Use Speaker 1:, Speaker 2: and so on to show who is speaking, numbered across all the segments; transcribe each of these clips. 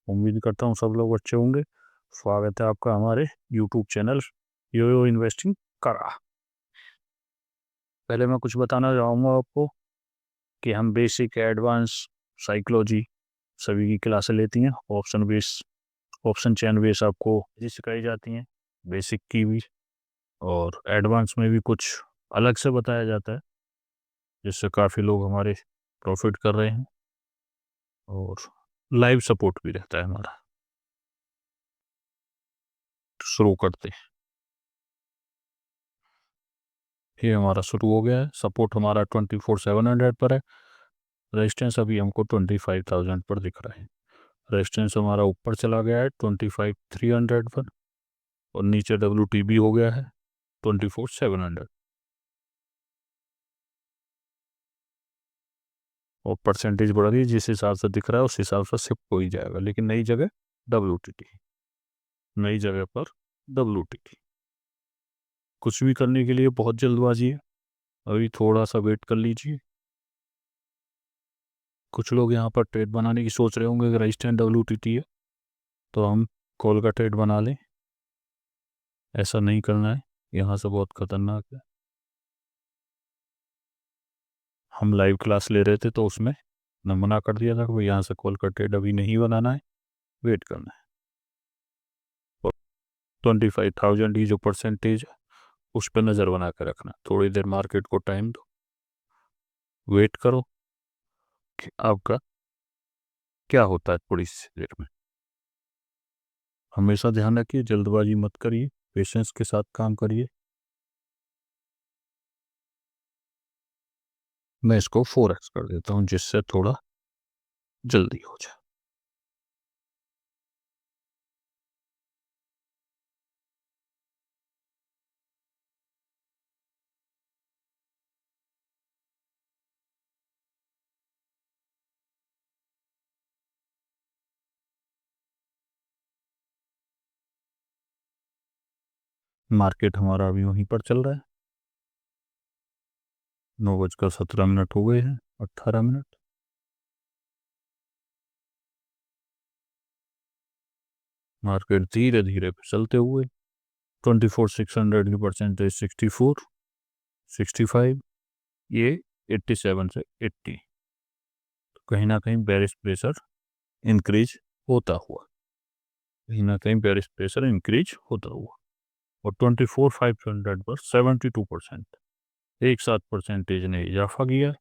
Speaker 1: उम्मीद करता हूँ सब लोग अच्छे होंगे। स्वागत है आपका हमारे यूट्यूब चैनल योयो इन्वेस्टिंग करा। पहले मैं कुछ बताना चाहूँगा आपको कि हम बेसिक, एडवांस, साइकोलॉजी सभी की क्लासें लेती हैं। ऑप्शन चेन बेस आपको ये सिखाई जाती हैं, बेसिक की भी, और एडवांस में भी कुछ अलग से बताया जाता है, जिससे काफ़ी लोग हमारे प्रॉफिट कर रहे हैं, और लाइव सपोर्ट भी रहता है हमारा। शुरू करते हैं। ये हमारा शुरू हो गया है। सपोर्ट हमारा 24,700 पर है। रेजिस्टेंस अभी हमको 25,000 पर दिख रहा है। रेजिस्टेंस हमारा ऊपर चला गया है 25,300 पर, और नीचे WTB हो गया है 24,700, और परसेंटेज बढ़ रही है। जिस हिसाब से दिख रहा है उस हिसाब से शिफ्ट हो ही जाएगा, लेकिन नई जगह WTT, नई जगह पर WTT। कुछ भी करने के लिए बहुत जल्दबाजी है, अभी थोड़ा सा वेट कर लीजिए। कुछ लोग यहाँ पर ट्रेड बनाने की सोच रहे होंगे कि रेजिस्टेंस WTT है तो हम कॉल का ट्रेड बना लें। ऐसा नहीं करना है, यहाँ से बहुत खतरनाक है। हम लाइव क्लास ले रहे थे तो उसमें मैं मना कर दिया था कि भाई यहाँ से कॉल का ट्रेड अभी नहीं बनाना है, वेट करना है। और 25,000 ही जो परसेंटेज है उस पर नज़र बना कर रखना। थोड़ी देर मार्केट को टाइम दो, वेट करो कि आपका क्या होता है थोड़ी सी देर में। हमेशा ध्यान रखिए, जल्दबाजी मत करिए, पेशेंस के साथ काम करिए। मैं इसको 4x कर देता हूँ जिससे थोड़ा जल्दी हो जाए। मार्केट हमारा अभी वहीं पर चल रहा है। 9:17 हो गए हैं, 18 मिनट। मार्केट धीरे धीरे फिसलते हुए 24,600 की परसेंटेज 64, 65, ये 87 से 80, तो कहीं ना कहीं बेरिश प्रेशर इंक्रीज होता हुआ, और 24,500 पर 72%, एक साथ परसेंटेज ने इजाफा किया।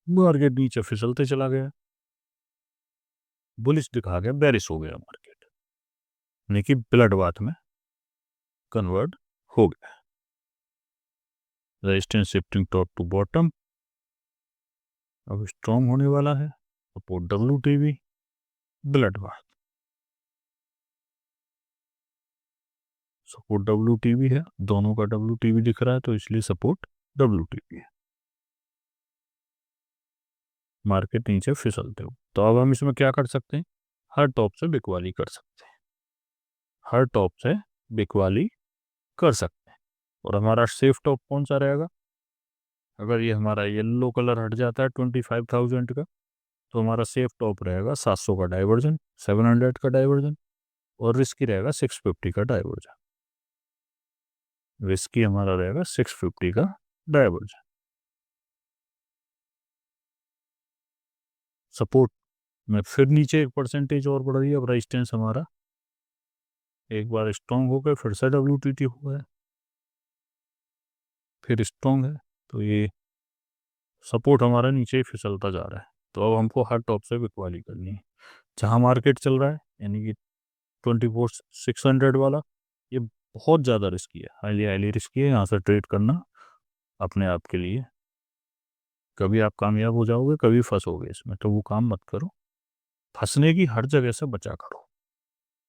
Speaker 1: मार्केट नीचे फिसलते चला गया, बुलिश दिखा गया, बेरिश हो गया मार्केट, यानी कि ब्लड बाथ में कन्वर्ट हो गया। Resistance shifting top to bottom अब स्ट्रॉन्ग होने वाला है। Support WTB, blood bath. Support WTB है, दोनों का WTB दिख रहा है तो इसलिए सपोर्ट WTB है। मार्केट नीचे फिसलते हो तो अब हम इसमें क्या कर सकते हैं, हर टॉप से बिकवाली कर सकते हैं, हर टॉप से बिकवाली कर सकते हैं। और हमारा सेफ टॉप कौन सा रहेगा, अगर ये हमारा येलो कलर हट जाता है 25,000 का, तो हमारा सेफ टॉप रहेगा 700 का डाइवर्जन, 700 का डाइवर्जन, और रिस्की रहेगा 650 का डाइवर्जन। रिस्की हमारा रहेगा 650 का डाइवर्जन। सपोर्ट में फिर नीचे 1% और बढ़ रही है। अब रेजिस्टेंस हमारा एक बार स्ट्रॉन्ग हो गए, फिर से WTT हुआ है, फिर स्ट्रॉन्ग है, तो ये सपोर्ट हमारा नीचे ही फिसलता जा रहा है। तो अब हमको हर टॉप से बिकवाली करनी है। जहाँ मार्केट चल रहा है यानी कि 24,600 वाला, ये बहुत ज़्यादा रिस्की है, हाईली हाईली रिस्की है। यहाँ से ट्रेड करना अपने आप के लिए, कभी आप कामयाब हो जाओगे, कभी फंसोगे इसमें, तो वो काम मत करो। फंसने की हर जगह से बचा करो,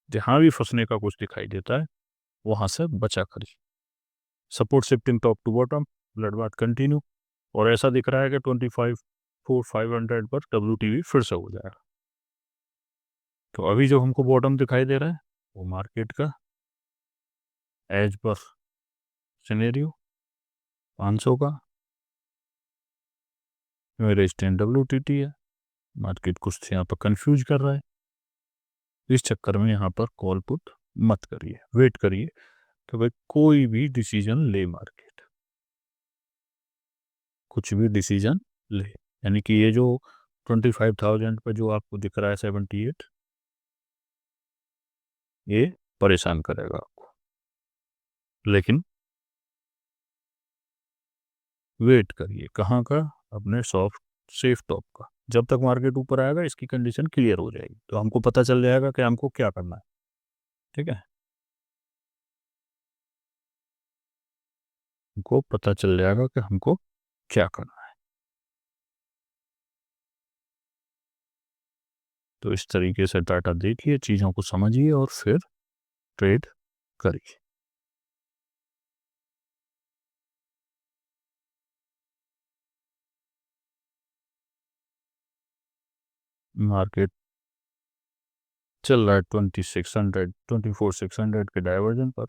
Speaker 1: जहाँ भी फंसने का कुछ दिखाई देता है वहाँ से बचा करिए। Support shifting top to bottom, blood bath continue, और ऐसा दिख रहा है कि 25,500 पर WTB फिर से हो जाएगा। तो अभी जो हमको बॉटम दिखाई दे रहा है वो मार्केट का एज पर सिनेरियो 500 का रेजिस्टेंस WTT है। मार्केट कुछ यहाँ पर कंफ्यूज कर रहा है, इस चक्कर में यहाँ पर कॉल पुट मत करिए, वेट करिए कि भाई कोई भी डिसीजन ले मार्केट, कुछ भी डिसीजन ले। यानी कि ये जो 25,000 पे जो आपको दिख रहा है 78, ये परेशान करेगा आपको, लेकिन वेट करिए। कहाँ का? अपने सॉफ्ट सेफ टॉप का। जब तक मार्केट ऊपर आएगा इसकी कंडीशन क्लियर हो जाएगी, तो हमको पता चल जाएगा कि हमको क्या करना है। ठीक है, हमको पता चल जाएगा कि हमको क्या करना है। तो इस तरीके से डाटा देखिए, चीज़ों को समझिए और फिर ट्रेड करिए। मार्केट चल रहा है 2600, 24,600 के डाइवर्जन पर।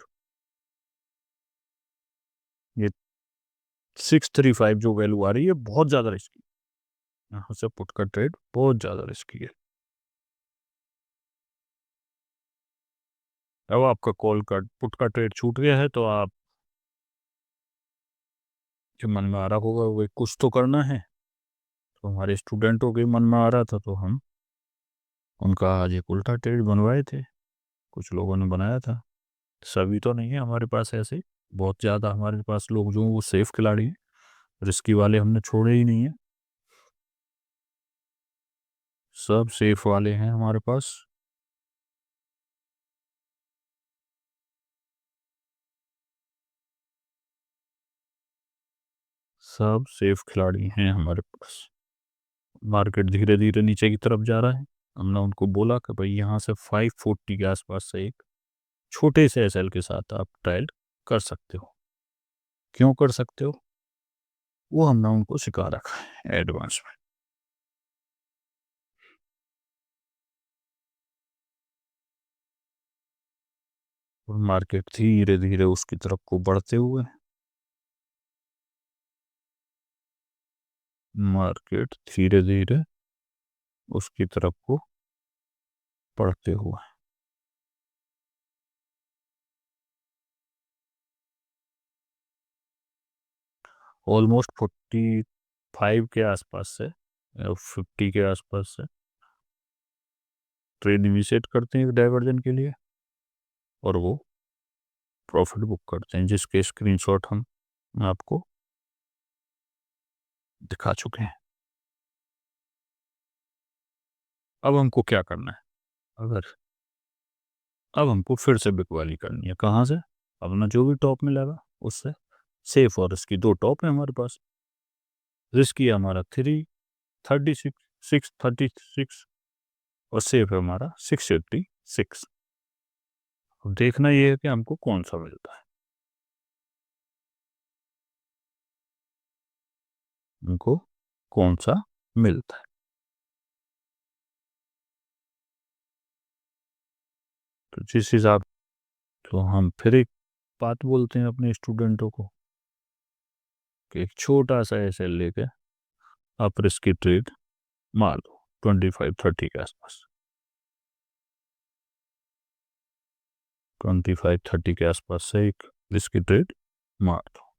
Speaker 1: ये 635 जो वैल्यू आ रही है बहुत ज़्यादा रिस्की, यहाँ से पुट का ट्रेड बहुत ज़्यादा रिस्की है। अब आपका कॉल का पुट का ट्रेड छूट गया है, तो आप जो मन में आ रहा होगा वो कुछ तो करना है। तो हमारे स्टूडेंटों के मन में आ रहा था, तो हम उनका आज एक उल्टा ट्रेड बनवाए थे, कुछ लोगों ने बनाया था। सभी तो नहीं है हमारे पास ऐसे, बहुत ज़्यादा हमारे पास लोग जो वो सेफ खिलाड़ी हैं, रिस्की वाले हमने छोड़े ही नहीं है, सब सेफ वाले हैं हमारे पास। सब सेफ खिलाड़ी हैं हमारे पास। मार्केट धीरे धीरे नीचे की तरफ जा रहा है। हमने उनको बोला कि भाई यहाँ से 540 के आसपास से एक छोटे से एसएल के साथ आप ट्रायल कर सकते हो। क्यों कर सकते हो, वो हमने उनको सिखा रखा है एडवांस में। और मार्केट धीरे धीरे उसकी तरफ को बढ़ते हुए, मार्केट धीरे धीरे उसकी तरफ को बढ़ते हुए ऑलमोस्ट 45 के आसपास से, 50 के आसपास से ट्रेड इनिशिएट करते हैं डाइवर्जन के लिए, और वो प्रॉफिट बुक करते हैं, जिसके स्क्रीनशॉट हम आपको दिखा चुके हैं। अब हमको क्या करना है? अगर अब हमको फिर से बिकवाली करनी है। कहाँ से? अपना जो भी टॉप मिलेगा उससे। सेफ और इसकी दो टॉप है हमारे पास। रिस्क है हमारा 636, और सेफ है हमारा 656। अब देखना ये है कि हमको कौन सा मिलता है, हमको कौन सा मिलता है। तो जिस हिसाब, तो हम फिर एक बात बोलते हैं अपने स्टूडेंटों को कि एक छोटा सा ऐसे लेके आप रिस्क की ट्रेड मार दो 25-30 के आसपास। 25-30 के आसपास से एक रिस्क की ट्रेड मार दो।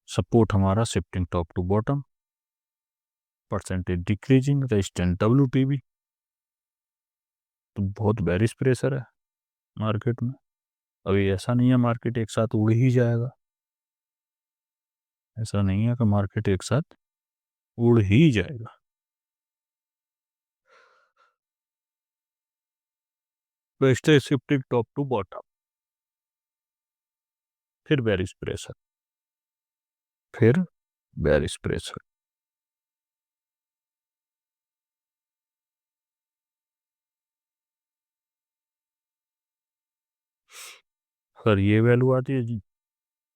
Speaker 1: सपोर्ट हमारा shifting top to bottom, percentage decreasing, resistant WTB। तो बहुत बेरिश प्रेशर है मार्केट में। अभी ऐसा नहीं है मार्केट एक साथ उड़ ही जाएगा, ऐसा नहीं है कि मार्केट एक साथ उड़ ही जाएगा। तो stay shifting top to bottom, फिर बेरिश प्रेशर, फिर बेरिश प्रेशर। अगर ये वैल्यू आती है जी,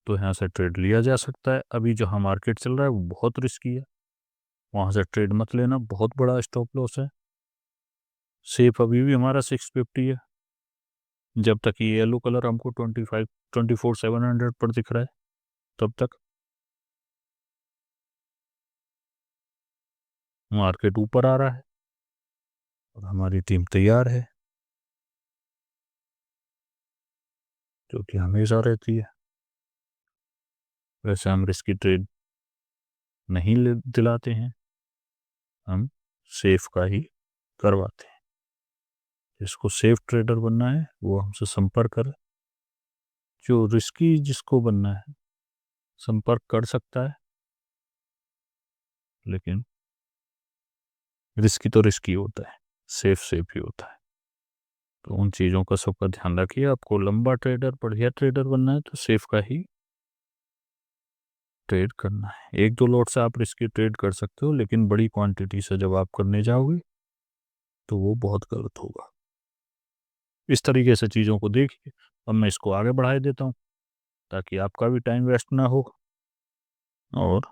Speaker 1: तो यहाँ से ट्रेड लिया जा सकता है। अभी जहाँ मार्केट चल रहा है वो बहुत रिस्की है, वहाँ से ट्रेड मत लेना, बहुत बड़ा स्टॉप लॉस है। सेफ अभी भी हमारा 650 है, जब तक ये येलो कलर हमको 24,700 पर दिख रहा है तब तक। मार्केट ऊपर आ रहा है और हमारी टीम तैयार है, जो कि हमेशा रहती है। वैसे हम रिस्की ट्रेड नहीं दिलाते हैं, हम सेफ का ही करवाते हैं। जिसको सेफ ट्रेडर बनना है वो हमसे संपर्क करे। जो रिस्की जिसको बनना है संपर्क कर सकता है, लेकिन रिस्की तो रिस्की होता है, सेफ सेफ ही होता है। तो उन चीज़ों का सबका ध्यान रखिए। आपको लंबा ट्रेडर, बढ़िया ट्रेडर बनना है तो सेफ का ही ट्रेड करना है। एक दो लॉट से आप रिस्की ट्रेड कर सकते हो, लेकिन बड़ी क्वांटिटी से जब आप करने जाओगे तो वो बहुत गलत होगा। इस तरीके से चीज़ों को देखिए। अब मैं इसको आगे बढ़ा देता हूँ ताकि आपका भी टाइम वेस्ट ना हो। और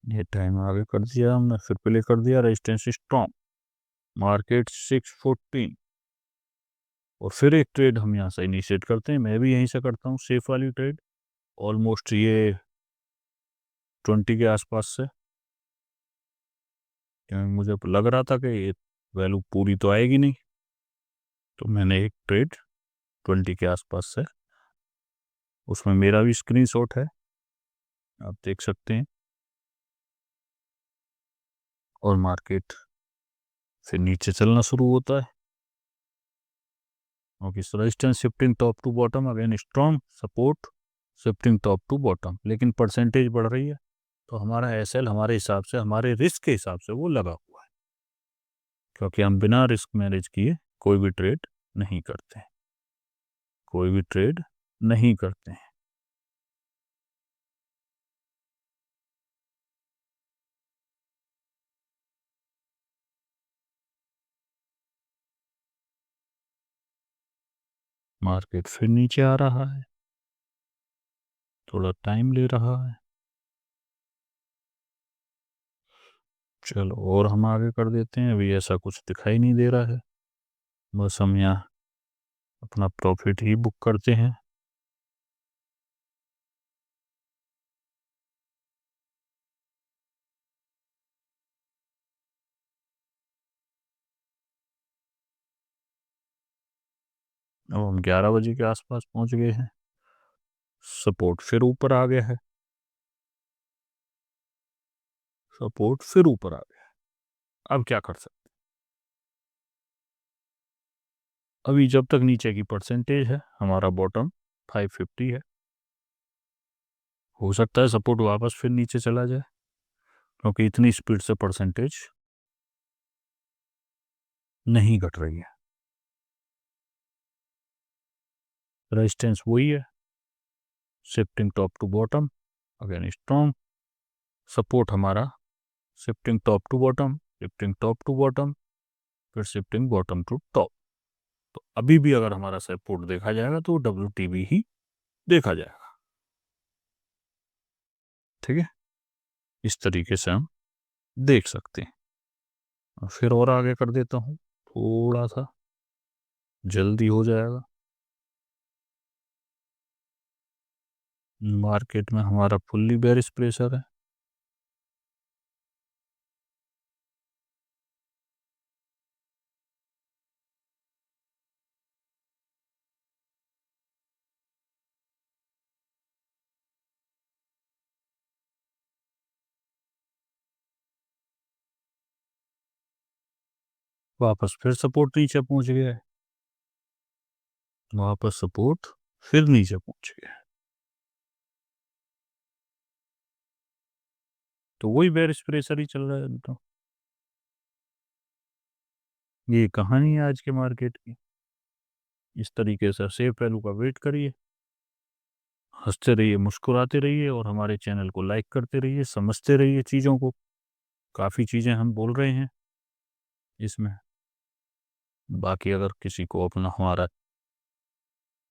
Speaker 1: ये टाइम आगे कर दिया हमने, फिर प्ले कर दिया रेजिस्टेंस स्ट्रॉन्ग, मार्केट 614। और फिर एक ट्रेड हम यहाँ से इनिशिएट करते हैं। मैं भी यहीं से करता हूँ सेफ वाली ट्रेड, ऑलमोस्ट ये 20 के आसपास से, क्योंकि मुझे लग रहा था कि ये वैल्यू पूरी तो आएगी नहीं। तो मैंने एक ट्रेड 20 के आसपास से, उसमें मेरा भी स्क्रीनशॉट है, आप देख सकते हैं। और मार्केट फिर नीचे चलना शुरू होता है। Okay, so resistance shifting top to bottom, again strong support, shifting top to bottom, लेकिन परसेंटेज बढ़ रही है। तो हमारा एसएल हमारे हिसाब से, हमारे रिस्क के हिसाब से वो लगा हुआ है, क्योंकि हम बिना रिस्क मैनेज किए कोई भी ट्रेड नहीं करते हैं, कोई भी ट्रेड नहीं करते हैं। मार्केट फिर नीचे आ रहा है, थोड़ा टाइम ले रहा है। चलो और हम आगे कर देते हैं। अभी ऐसा कुछ दिखाई नहीं दे रहा है, बस हम यहाँ अपना प्रॉफिट ही बुक करते हैं। अब हम 11 बजे के आसपास पहुंच गए हैं, सपोर्ट फिर ऊपर आ गया है, सपोर्ट फिर ऊपर आ गया है। अब क्या कर सकते हैं? अभी जब तक नीचे की परसेंटेज है, हमारा बॉटम 550 है। हो सकता है सपोर्ट वापस फिर नीचे चला जाए, क्योंकि इतनी स्पीड से परसेंटेज नहीं घट रही है। रेजिस्टेंस वही है, shifting top to bottom, again strong support हमारा, shifting top to bottom, shifting top to bottom, फिर शिफ्टिंग बॉटम टू टॉप। तो अभी भी अगर हमारा सपोर्ट देखा जाएगा तो WTB ही देखा जाएगा। ठीक है, इस तरीके से हम देख सकते हैं। और फिर और आगे कर देता हूँ, थोड़ा सा जल्दी हो जाएगा। मार्केट में हमारा फुल्ली बेरिश प्रेशर है। वापस फिर सपोर्ट नीचे पहुंच गया है, वापस सपोर्ट फिर नीचे पहुंच गया है। तो वही बेरिश प्रेशर ही चल रहा है अभी तो। ये कहानी है आज के मार्केट की। इस तरीके से सेफ वैल्यू का वेट करिए, हंसते रहिए, मुस्कुराते रहिए, और हमारे चैनल को लाइक करते रहिए, समझते रहिए चीज़ों को। काफ़ी चीज़ें हम बोल रहे हैं इसमें। बाकी अगर किसी को अपना हमारा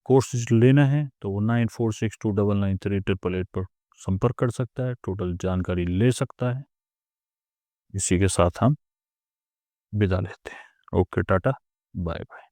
Speaker 1: कोर्स लेना है तो वो 9462993888 पर संपर्क कर सकता है, टोटल जानकारी ले सकता है। इसी के साथ हम विदा लेते हैं। Okay, tata, bye bye.